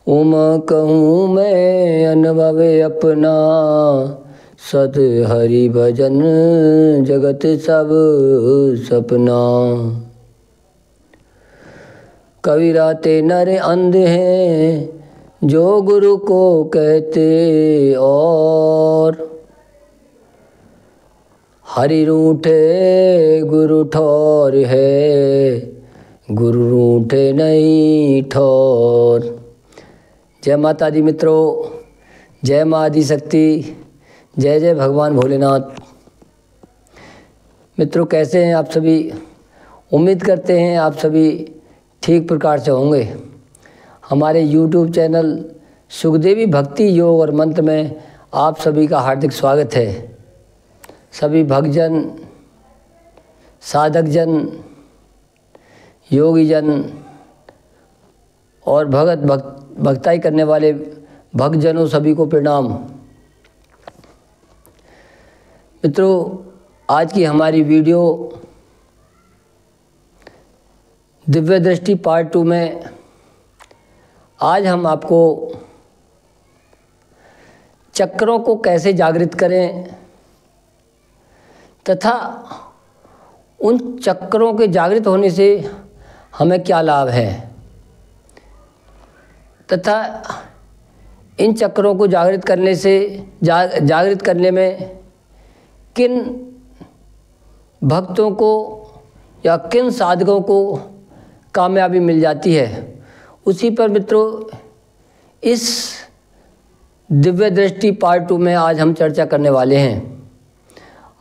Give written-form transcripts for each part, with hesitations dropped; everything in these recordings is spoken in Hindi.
उम कहूँ मैं अनुभव अपना, सत हरि भजन जगत सब सपना। कबीरा ते नर अंध हैं, जो गुरु को कहते और, हरि रूठे गुरु ठौर है, गुरु रूठे नहीं ठौर। जय माता दी मित्रों, जय माँ आदिशक्ति, जय जय भगवान भोलेनाथ। मित्रों कैसे हैं आप सभी? उम्मीद करते हैं आप सभी ठीक प्रकार से होंगे। हमारे YouTube चैनल सुखदेवी भक्ति योग और मंत्र में आप सभी का हार्दिक स्वागत है। सभी भक्तजन, साधकजन, योगीजन और भक्ताई करने वाले भक्तजनों सभी को प्रणाम। मित्रों आज की हमारी वीडियो दिव्य दृष्टि पार्ट 2 में आज हम आपको चक्रों को कैसे जागृत करें तथा उन चक्रों के जागृत होने से हमें क्या लाभ है तथा इन चक्रों को जागृत करने से जागृत करने में किन भक्तों को या किन साधकों को कामयाबी मिल जाती है, उसी पर मित्रों इस दिव्य दृष्टि पार्ट 2 में आज हम चर्चा करने वाले हैं।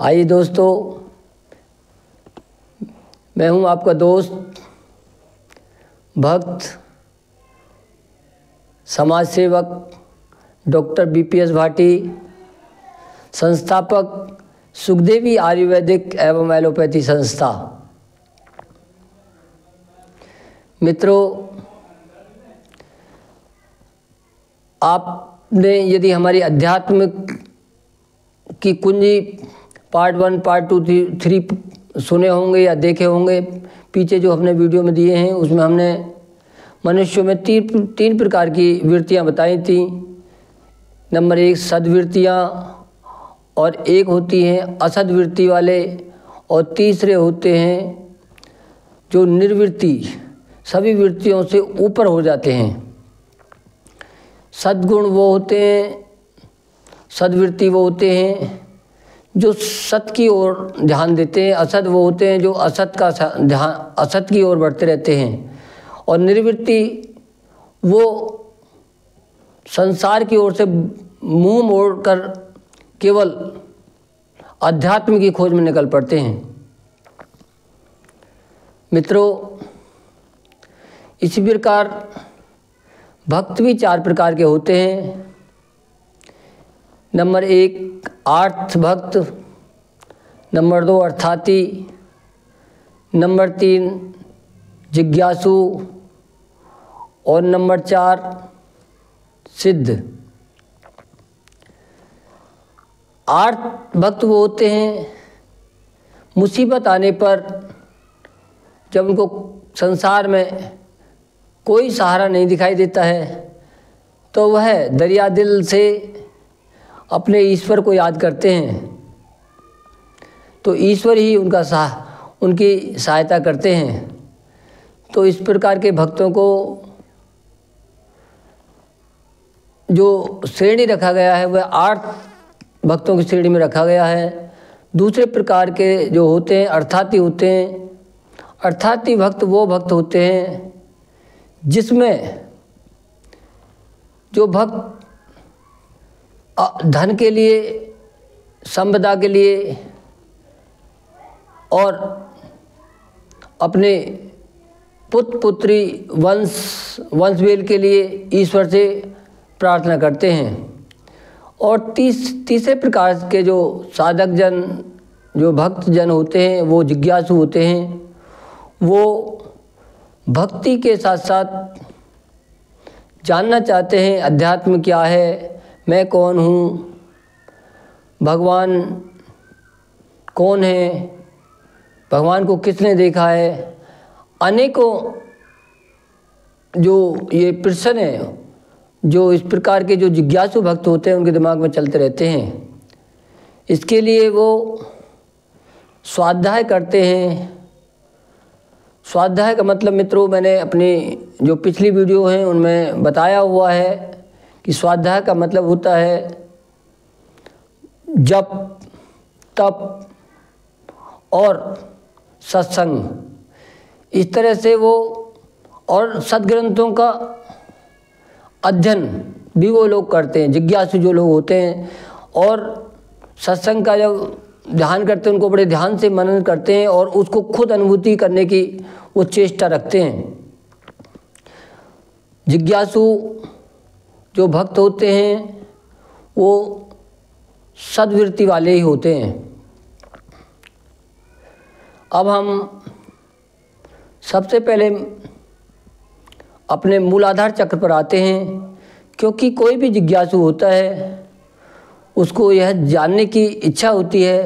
आइए दोस्तों, मैं हूं आपका दोस्त, भक्त, समाज सेवक डॉक्टर BPS भाटी, संस्थापक सुखदेवी आयुर्वेदिक एवं एलोपैथी संस्था। मित्रों आपने यदि हमारी अध्यात्म की कुंजी पार्ट 1, पार्ट 2, 3 सुने होंगे या देखे होंगे, पीछे जो हमने वीडियो में दिए हैं उसमें हमने मनुष्यों में तीन प्रकार की वृत्तियां बताई थी। नंबर 1 सद्वृत्तियां, और एक होती हैं असद्वृत्ति वाले, और तीसरे होते हैं जो निर्वृत्ति, सभी वृत्तियों से ऊपर हो जाते हैं। सद्गुण वो होते हैं, सद्वृत्ति वो होते हैं जो सत की ओर ध्यान देते हैं, असत वो होते हैं जो असत की ओर बढ़ते रहते हैं, और निर्वृत्ति वो संसार की ओर से मुंह मोड़कर केवल अध्यात्म की खोज में निकल पड़ते हैं। मित्रों इसी प्रकार भक्त भी 4 प्रकार के होते हैं। नंबर 1 आर्थ भक्त, नंबर 2 अर्थाती, नंबर 3 जिज्ञासु और नंबर 4 सिद्ध। आर्थ भक्त वो होते हैं मुसीबत आने पर जब उनको संसार में कोई सहारा नहीं दिखाई देता है तो वह दरिया दिल से अपने ईश्वर को याद करते हैं, तो ईश्वर ही उनकी सहायता करते हैं। तो इस प्रकार के भक्तों को जो श्रेणी रखा गया है वह 8 भक्तों की श्रेणी में रखा गया है। दूसरे प्रकार के जो होते हैं अर्थाती होते हैं। अर्थाती भक्त वो भक्त होते हैं जिसमें जो भक्त धन के लिए, संपदा के लिए और अपने पुत्र पुत्री वंशवेल के लिए ईश्वर से प्रार्थना करते हैं। और तीसरे प्रकार के जो साधक जन, जो भक्त जन होते हैं वो जिज्ञासु होते हैं। वो भक्ति के साथ साथ जानना चाहते हैं अध्यात्म क्या है, मैं कौन हूँ, भगवान कौन है, भगवान को किसने देखा है। अनेकों जो ये प्रश्न हैं जो इस प्रकार के जो जिज्ञासु भक्त होते हैं उनके दिमाग में चलते रहते हैं। इसके लिए वो स्वाध्याय करते हैं। स्वाध्याय का मतलब मित्रों, मैंने अपनी जो पिछली वीडियो हैं उनमें बताया हुआ है कि स्वाध्याय का मतलब होता है जप, तप और सत्संग। इस तरह से वो और सद्ग्रंथों का अध्ययन भी वो लोग करते हैं, जिज्ञासु जो लोग होते हैं। और सत्संग का जब ध्यान करते हैं उनको बड़े ध्यान से मनन करते हैं और उसको खुद अनुभूति करने की वो चेष्टा रखते हैं। जिज्ञासु जो भक्त होते हैं वो सद्वृत्ति वाले ही होते हैं। अब हम सबसे पहले अपने मूलाधार चक्र पर आते हैं, क्योंकि कोई भी जिज्ञासु होता है उसको यह जानने की इच्छा होती है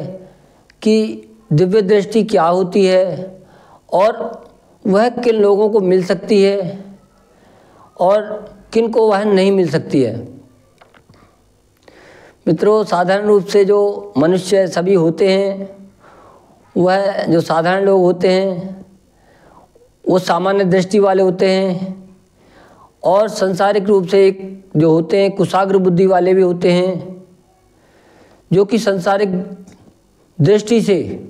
कि दिव्य दृष्टि क्या होती है और वह किन लोगों को मिल सकती है और किन को वह नहीं मिल सकती है। मित्रों, साधारण रूप से जो मनुष्य सभी होते हैं, वह जो साधारण लोग होते हैं वो सामान्य दृष्टि वाले होते हैं और सांसारिक रूप से एक जो होते हैं कुशाग्र बुद्धि वाले भी होते हैं, जो कि सांसारिक दृष्टि से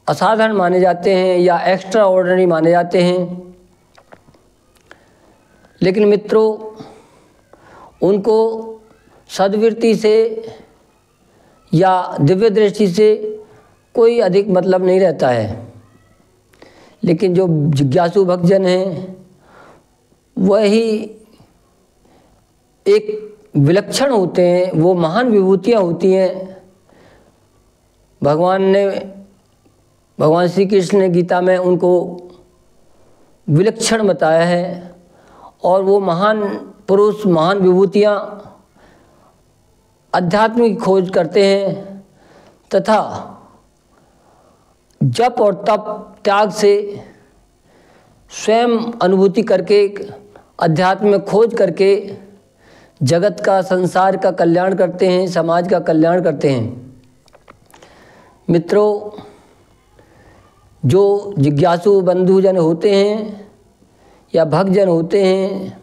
असाधारण माने जाते हैं या एक्स्ट्रा ऑर्डिनरी माने जाते हैं। लेकिन मित्रों, उनको सद्वृत्ति से या दिव्य दृष्टि से कोई अधिक मतलब नहीं रहता है। लेकिन जो जिज्ञासु भक्तजन हैं वही एक विलक्षण होते हैं, वो महान विभूतियाँ होती हैं। भगवान श्री कृष्ण ने गीता में उनको विलक्षण बताया है और वो महान पुरुष, महान विभूतियाँ आध्यात्मिक खोज करते हैं तथा जप और तप त्याग से स्वयं अनुभूति करके, अध्यात्म में खोज करके जगत का, संसार का कल्याण करते हैं, समाज का कल्याण करते हैं। मित्रों, जो जिज्ञासु बंधुजन होते हैं या भक्तजन होते हैं,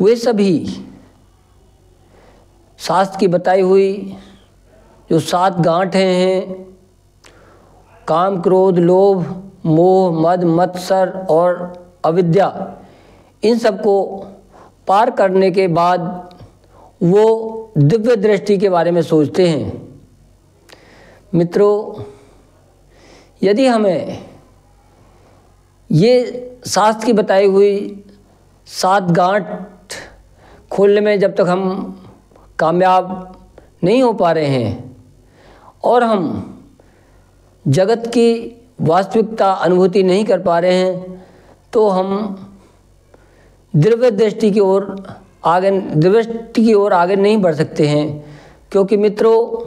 वे सभी शास्त्र की बताई हुई जो 7 गांठें हैं, काम, क्रोध, लोभ, मोह, मद, मत्सर और अविद्या, इन सबको पार करने के बाद वो दिव्य दृष्टि के बारे में सोचते हैं। मित्रों, यदि हमें ये शास्त्र की बताई हुई 7 गांठ खोलने में जब तक हम कामयाब नहीं हो पा रहे हैं और हम जगत की वास्तविकता अनुभूति नहीं कर पा रहे हैं, तो हम दिव्य दृष्टि की ओर आगे नहीं बढ़ सकते हैं। क्योंकि मित्रों,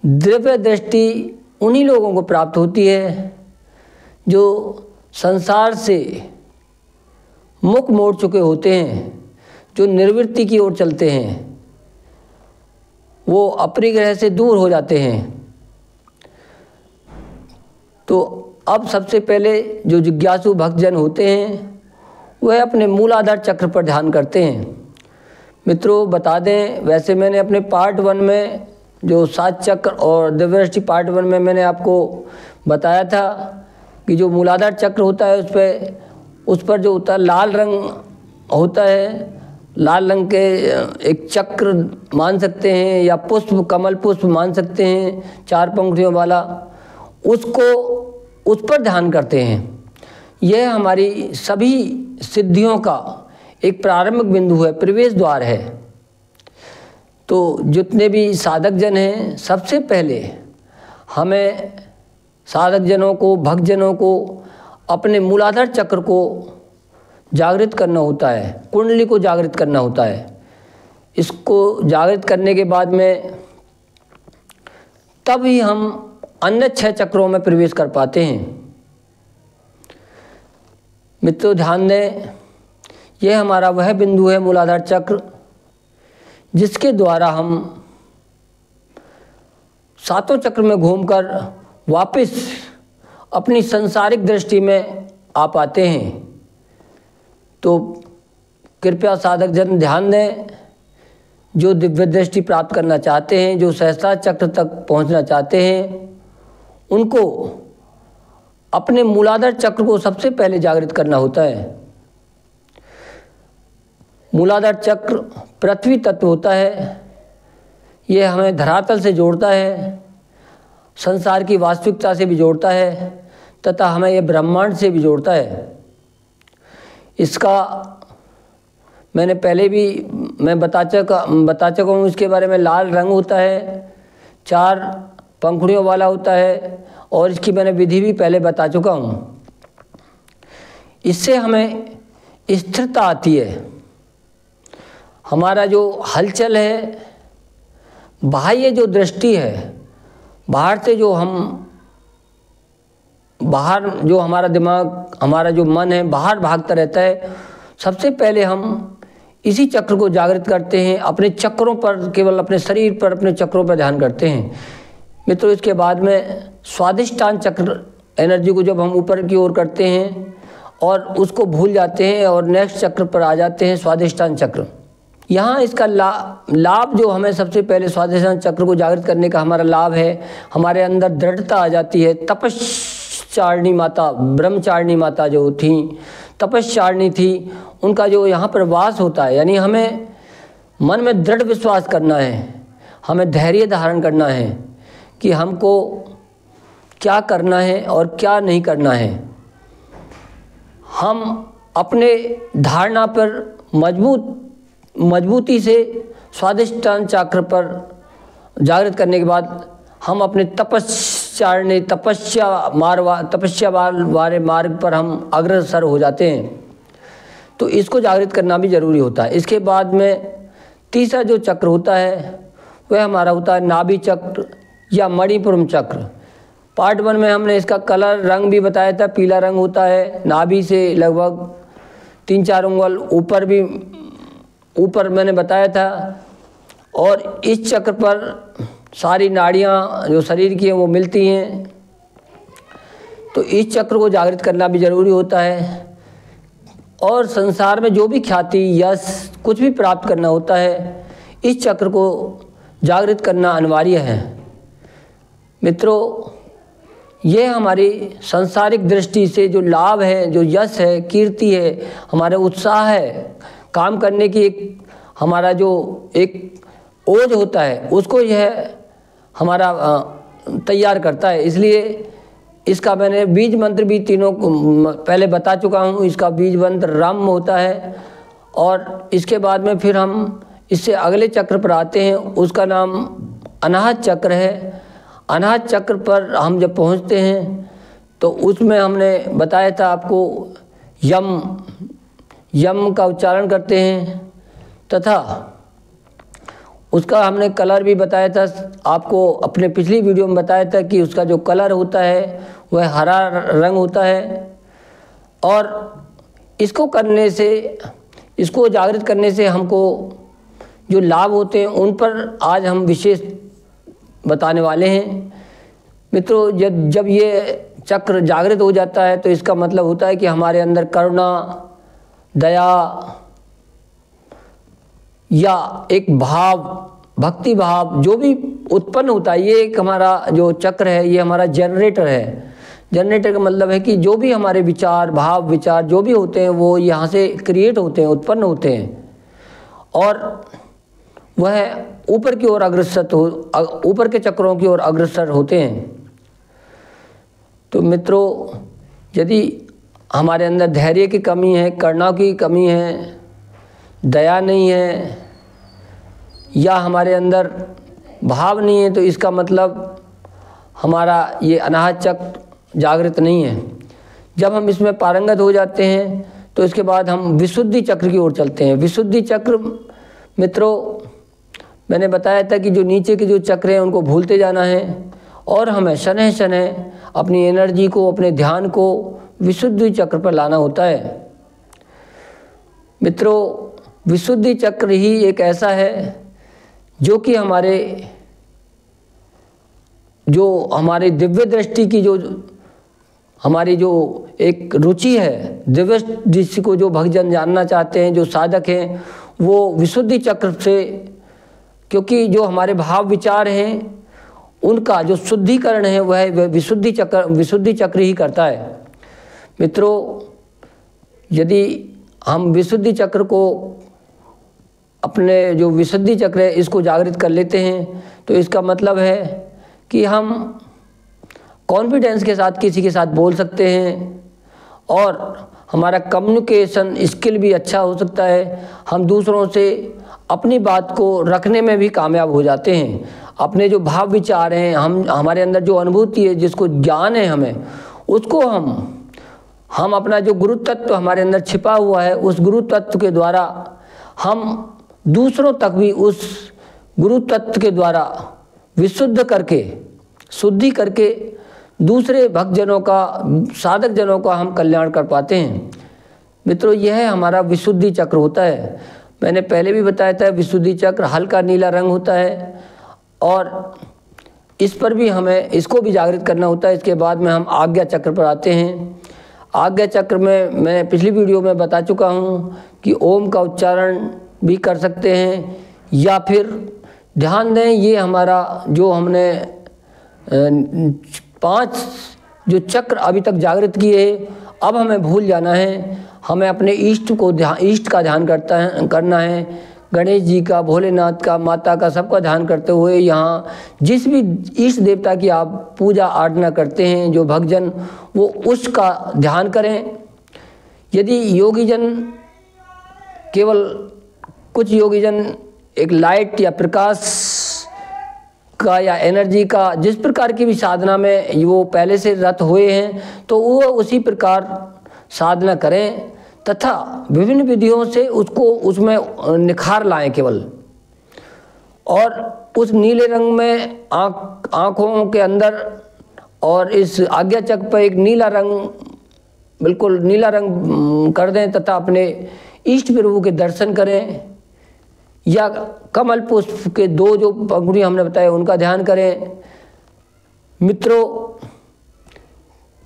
दिव्य दृष्टि उन्हीं लोगों को प्राप्त होती है जो संसार से मुख मोड़ चुके होते हैं, जो निर्वृत्ति की ओर चलते हैं, वो अपरिग्रह से दूर हो जाते हैं। तो अब सबसे पहले जो जिज्ञासु भक्तजन होते हैं वह अपने मूलाधार चक्र पर ध्यान करते हैं। मित्रों, बता दें, वैसे मैंने अपने पार्ट 1 में जो 7 चक्र और दिव्य दृष्टि पार्ट 1 में मैंने आपको बताया था कि जो मूलाधार चक्र होता है उस पर जो होता है लाल रंग होता है, लाल रंग के एक चक्र मान सकते हैं या पुष्प, कमल पुष्प मान सकते हैं 4 पंखुड़ियों वाला, उस पर ध्यान करते हैं। यह हमारी सभी सिद्धियों का एक प्रारंभिक बिंदु है, प्रवेश द्वार है। तो जितने भी साधक जन हैं, सबसे पहले हमें साधक जनों को, भक्त जनों को अपने मूलाधार चक्र को जागृत करना होता है, कुंडली को जागृत करना होता है। इसको जागृत करने के बाद में तब ही हम अन्य 6 चक्रों में प्रवेश कर पाते हैं। मित्रों, ध्यान दें यह हमारा वह बिंदु है मूलाधार चक्र जिसके द्वारा हम सातों चक्र में घूमकर वापस अपनी संसारिक दृष्टि में आ पाते हैं। तो कृपया साधक जन ध्यान दें, जो दिव्य दृष्टि प्राप्त करना चाहते हैं, जो सहस्त्रार चक्र तक पहुंचना चाहते हैं, उनको अपने मूलाधार चक्र को सबसे पहले जागृत करना होता है। मूलाधार चक्र पृथ्वी तत्व होता है। यह हमें धरातल से जोड़ता है, संसार की वास्तविकता से भी जोड़ता है तथा हमें यह ब्रह्मांड से भी जोड़ता है। इसका मैंने पहले भी मैं बता चुका हूँ इसके बारे में। लाल रंग होता है, 4 पंखुड़ियों वाला होता है और इसकी मैंने विधि भी पहले बता चुका हूँ। इससे हमें स्थिरता आती है। हमारा जो हलचल है, बाह्य जो दृष्टि है, बाहर से जो हमारा दिमाग, हमारा जो मन है बाहर भागता रहता है, सबसे पहले हम इसी चक्र को जागृत करते हैं। अपने चक्रों पर, केवल अपने शरीर पर, अपने चक्रों पर ध्यान करते हैं मित्रों। इसके बाद में स्वादिष्टान चक्र एनर्जी को जब हम ऊपर की ओर करते हैं और उसको भूल जाते हैं और नेक्स्ट चक्र पर आ जाते हैं, स्वादिष्टान चक्र। यहाँ इसका लाभ जो हमें सबसे पहले स्वादिष्टान चक्र को जागृत करने का हमारा लाभ है, हमारे अंदर दृढ़ता आ जाती है। तपश्चारिणी माता, ब्रह्मचारिणी माता जो थी, तपश्चारिणी थी, उनका जो यहाँ पर वास होता है, यानी हमें मन में दृढ़ विश्वास करना है, हमें धैर्य धारण करना है कि हमको क्या करना है और क्या नहीं करना है। हम अपने धारणा पर मजबूती से स्वादिष्टान चक्र पर जागृत करने के बाद हम अपने तपस्या वाले मार्ग पर हम अग्रसर हो जाते हैं। तो इसको जागृत करना भी ज़रूरी होता है। इसके बाद में तीसरा जो चक्र होता है वह हमारा होता है नाभि चक्र या मणिपुरम चक्र। पार्ट 1 में हमने इसका कलर रंग भी बताया था, पीला रंग होता है। नाभि से लगभग 3-4 उंगल ऊपर मैंने बताया था। और इस चक्र पर सारी नाड़ियाँ जो शरीर की हैं वो मिलती हैं। तो इस चक्र को जागृत करना भी ज़रूरी होता है। और संसार में जो भी ख्याति, यश, कुछ भी प्राप्त करना होता है, इस चक्र को जागृत करना अनिवार्य है मित्रों। ये हमारी सांसारिक दृष्टि से जो लाभ है, जो यश है, कीर्ति है, हमारे उत्साह है, काम करने की हमारा जो एक ओज होता है, उसको यह हमारा तैयार करता है। इसलिए इसका मैंने बीज मंत्र भी तीनों पहले बता चुका हूँ। इसका बीज मंत्र राम होता है। और इसके बाद में फिर हम इससे अगले चक्र पर आते हैं, उसका नाम अनाहत चक्र है। अनाहत चक्र पर हम जब पहुँचते हैं तो उसमें हमने बताया था आपको यम का उच्चारण करते हैं तथा उसका हमने कलर भी बताया था आपको। अपने पिछली वीडियो में बताया था कि उसका जो कलर होता है वह हरा रंग होता है। और इसको करने से, इसको जागृत करने से हमको जो लाभ होते हैं उन पर आज हम विशेष बताने वाले हैं मित्रों। जब ये चक्र जागृत हो जाता है तो इसका मतलब होता है कि हमारे अंदर करुणा, दया या एक भाव, भक्ति भाव जो भी उत्पन्न होता है, ये एक हमारा जो चक्र है ये हमारा जनरेटर है। जनरेटर का मतलब है कि जो भी हमारे विचार, भाव, विचार जो भी होते हैं वो यहाँ से क्रिएट होते हैं, उत्पन्न होते हैं और वह ऊपर की ओर ऊपर के चक्रों की ओर अग्रसर होते हैं। तो मित्रों, यदि हमारे अंदर धैर्य की कमी है, करुणा की कमी है, दया नहीं है या हमारे अंदर भाव नहीं है, तो इसका मतलब हमारा ये अनाहत चक्र जागृत नहीं है। जब हम इसमें पारंगत हो जाते हैं तो इसके बाद हम विशुद्धि चक्र की ओर चलते हैं। विशुद्धि चक्र मित्रों, मैंने बताया था कि जो नीचे के जो चक्र हैं उनको भूलते जाना है और हमें शनह शनह अपनी एनर्जी को, अपने ध्यान को विशुद्धि चक्र पर लाना होता है। मित्रों, विशुद्धि चक्र ही एक ऐसा है जो कि हमारे दिव्य दृष्टि की हमारी जो एक रुचि है, दिव्य दृष्टि को जो भक्तजन जानना चाहते हैं, जो साधक हैं, वो विशुद्धि चक्र से, क्योंकि जो हमारे भाव विचार हैं उनका जो शुद्धिकरण है वह विशुद्धि चक्र ही करता है। मित्रों, यदि हम विशुद्धि चक्र को, अपने जो विशुद्धि चक्र है इसको जागृत कर लेते हैं तो इसका मतलब है कि हम कॉन्फिडेंस के साथ किसी के साथ बोल सकते हैं और हमारा कम्युनिकेशन स्किल भी अच्छा हो सकता है। हम दूसरों से अपनी बात को रखने में भी कामयाब हो जाते हैं। अपने जो भाव विचार हैं, हमारे अंदर जो अनुभूति है, जिसको ज्ञान है हमें, उसको हम अपना जो गुरु तत्व हमारे अंदर छिपा हुआ है, उस गुरु तत्व के द्वारा हम दूसरों तक भी उस गुरु तत्व के द्वारा विशुद्ध करके, शुद्धि करके दूसरे भक्तजनों का, साधक जनों का हम कल्याण कर पाते हैं। मित्रों, यह हमारा विशुद्धि चक्र होता है। मैंने पहले भी बताया था, विशुद्धि चक्र हल्का नीला रंग होता है और इस पर भी हमें, इसको भी जागृत करना होता है। इसके बाद में हम आज्ञा चक्र पर आते हैं। आज्ञा चक्र में मैं पिछली वीडियो में बता चुका हूँ कि ओम का उच्चारण भी कर सकते हैं, या फिर ध्यान दें, ये हमारा जो हमने 5 जो चक्र अभी तक जागृत किए, अब हमें भूल जाना है। हमें अपने इष्ट का ध्यान करना है। गणेश जी का, भोलेनाथ का, माता का, सबका ध्यान करते हुए यहाँ जिस भी इष्ट देवता की आप पूजा आराधना करते हैं, जो भक्तजन, वो उसका ध्यान करें। यदि योगीजन, केवल कुछ योगीजन एक लाइट या प्रकाश का या एनर्जी का, जिस प्रकार की भी साधना में वो पहले से रत हुए हैं, तो वो उसी प्रकार साधना करें तथा विभिन्न विधियों से उसमें निखार लाएं केवल। और उस नीले रंग में आँखों के अंदर और इस आज्ञा चक्र पर एक नीला रंग, बिल्कुल नीला रंग कर दें तथा अपने इष्ट प्रभु के दर्शन करें, या कमल पुष्प के 2 जो पंखुड़ी हमने बताए उनका ध्यान करें। मित्रों,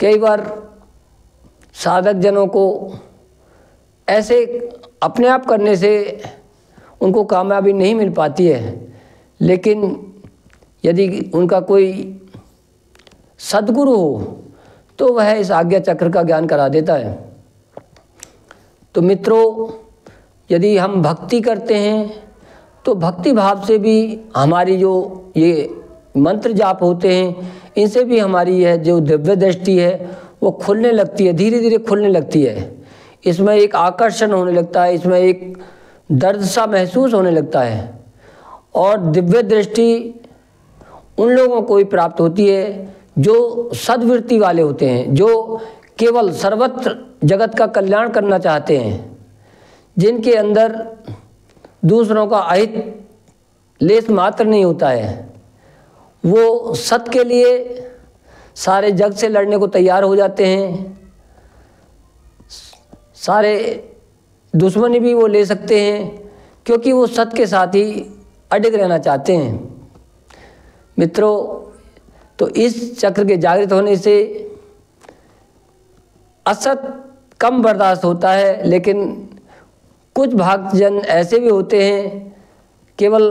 कई बार साधक जनों को ऐसे अपने आप करने से उनको कामयाबी नहीं मिल पाती है, लेकिन यदि उनका कोई सद्गुरु हो तो वह इस आज्ञा चक्र का ज्ञान करा देता है। तो मित्रों, यदि हम भक्ति करते हैं तो भक्ति भाव से भी हमारी जो ये मंत्र जाप होते हैं, इनसे भी हमारी यह जो दिव्य दृष्टि है वो खुलने लगती है, धीरे धीरे खुलने लगती है। इसमें एक आकर्षण होने लगता है, इसमें एक दर्द सा महसूस होने लगता है। और दिव्य दृष्टि उन लोगों को ही प्राप्त होती है जो सद्वृत्ति वाले होते हैं, जो केवल सर्वत्र जगत का कल्याण करना चाहते हैं, जिनके अंदर दूसरों का अहित लेस मात्र नहीं होता है। वो सत्य के लिए सारे जग से लड़ने को तैयार हो जाते हैं, सारे दुश्मनी भी वो ले सकते हैं, क्योंकि वो सत्य के साथ ही अडिग रहना चाहते हैं। मित्रों, तो इस चक्र के जागृत होने से असत कम बर्दाश्त होता है, लेकिन कुछ भक्तजन ऐसे भी होते हैं केवल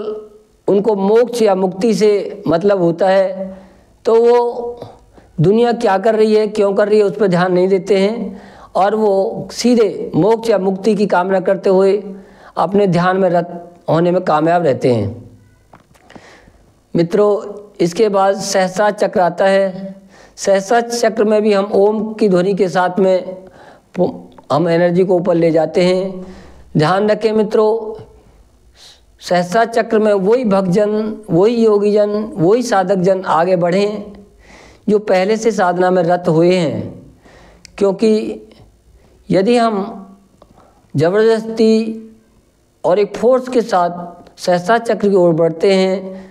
उनको मोक्ष या मुक्ति से मतलब होता है, तो वो दुनिया क्या कर रही है, क्यों कर रही है, उस पर ध्यान नहीं देते हैं और वो सीधे मोक्ष या मुक्ति की कामना करते हुए अपने ध्यान में रत होने में कामयाब रहते हैं। मित्रों, इसके बाद सहस्रार चक्र आता है। सहस्रार चक्र में भी हम ओम की ध्वनि के साथ में हम एनर्जी को ऊपर ले जाते हैं। ध्यान रखें मित्रों, सहस्रार चक्र में वही भक्तजन, वही योगीजन, वही साधक जन आगे बढ़ें जो पहले से साधना में रत हुए हैं, क्योंकि यदि हम जबरदस्ती और एक फोर्स के साथ सहस्रार चक्र की ओर बढ़ते हैं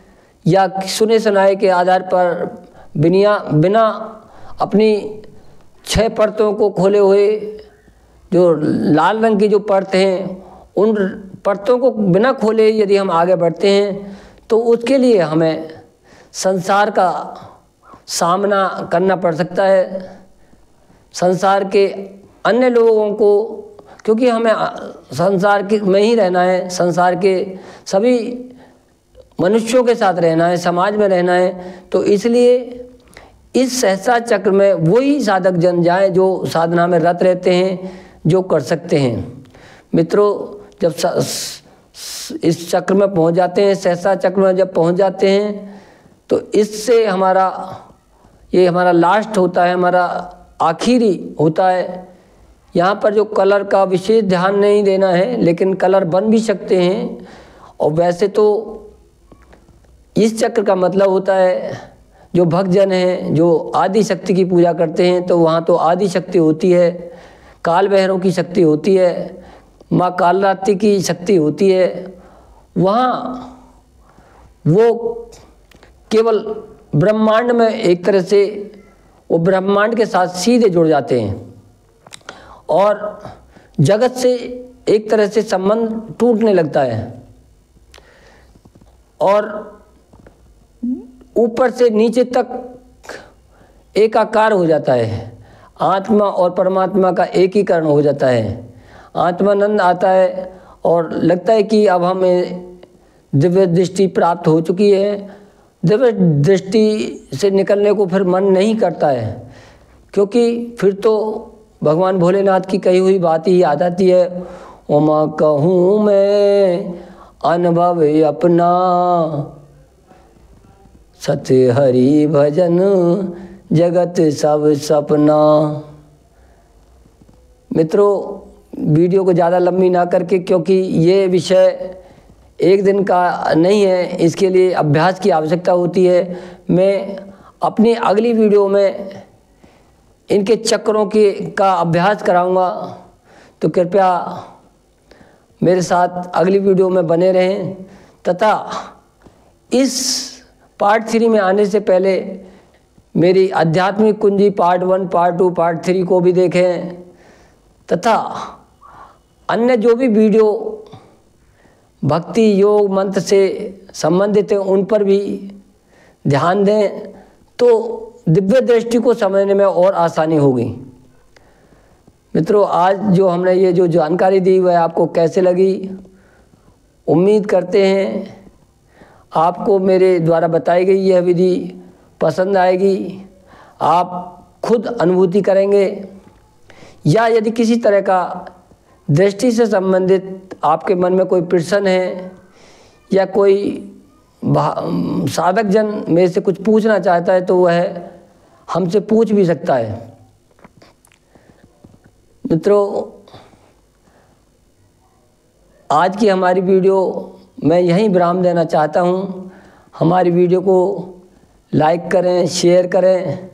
या सुने सुनाए के आधार पर बिना अपनी 6 परतों को खोले हुए जो लाल रंग की जो परत हैं, उन परतों को बिना खोले यदि हम आगे बढ़ते हैं तो उसके लिए हमें संसार का सामना करना पड़ सकता है। संसार के अन्य लोगों को, क्योंकि हमें संसार में ही रहना है, संसार के सभी मनुष्यों के साथ रहना है, समाज में रहना है, तो इसलिए इस सहस्त्र चक्र में वही साधक जन जाएं जो साधना में रत रहते हैं, जो कर सकते हैं। मित्रों, जब इस चक्र में पहुंच जाते हैं, सहस्त्र चक्र में जब पहुंच जाते हैं, तो इससे ये हमारा लास्ट होता है, हमारा आखिरी होता है। यहाँ पर जो कलर का विशेष ध्यान नहीं देना है, लेकिन कलर बन भी सकते हैं। और वैसे तो इस चक्र का मतलब होता है, जो भक्तजन हैं जो आदि शक्ति की पूजा करते हैं, तो वहाँ तो आदि शक्ति होती है, काल भैरव की शक्ति होती है, माँ कालरात्रि की शक्ति होती है। वहाँ वो केवल ब्रह्मांड में एक तरह से वो ब्रह्मांड के साथ सीधे जुड़ जाते हैं और जगत से एक तरह से संबंध टूटने लगता है और ऊपर से नीचे तक एकाकार हो जाता है। आत्मा और परमात्मा का एकीकरण हो जाता है। आत्मानंद आता है और लगता है कि अब हमें दिव्य दृष्टि प्राप्त हो चुकी है। दिव्य दृष्टि से निकलने को फिर मन नहीं करता है, क्योंकि फिर तो भगवान भोलेनाथ की कही हुई बात ही याद आती है, उमा कहूँ मैं अनुभव अपना, सत्य हरि भजन जगत सब सपना। मित्रों, वीडियो को ज़्यादा लंबी ना करके, क्योंकि ये विषय एक दिन का नहीं है, इसके लिए अभ्यास की आवश्यकता होती है। मैं अपनी अगली वीडियो में इनके चक्रों का अभ्यास कराऊंगा, तो कृपया मेरे साथ अगली वीडियो में बने रहें तथा इस पार्ट 3 में आने से पहले मेरी आध्यात्मिक कुंजी पार्ट 1, पार्ट 2, पार्ट 3 को भी देखें तथा अन्य जो भी वीडियो भक्ति योग मंत्र से संबंधित है उन पर भी ध्यान दें, तो दिव्य दृष्टि को समझने में और आसानी होगी। मित्रों, आज जो हमने ये जो जानकारी दी वह आपको कैसे लगी, उम्मीद करते हैं आपको मेरे द्वारा बताई गई यह विधि पसंद आएगी। आप खुद अनुभूति करेंगे, या यदि किसी तरह का दृष्टि से संबंधित आपके मन में कोई प्रश्न है या कोई साधक जन मेरे से कुछ पूछना चाहता है, तो वह हमसे पूछ भी सकता है। मित्रों, आज की हमारी वीडियो मैं यहीं विराम देना चाहता हूँ। हमारी वीडियो को लाइक करें, शेयर करें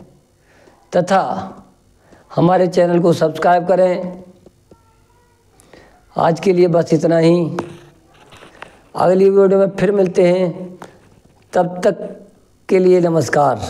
तथा हमारे चैनल को सब्सक्राइब करें। आज के लिए बस इतना ही। अगली वीडियो में फिर मिलते हैं, तब तक के लिए नमस्कार।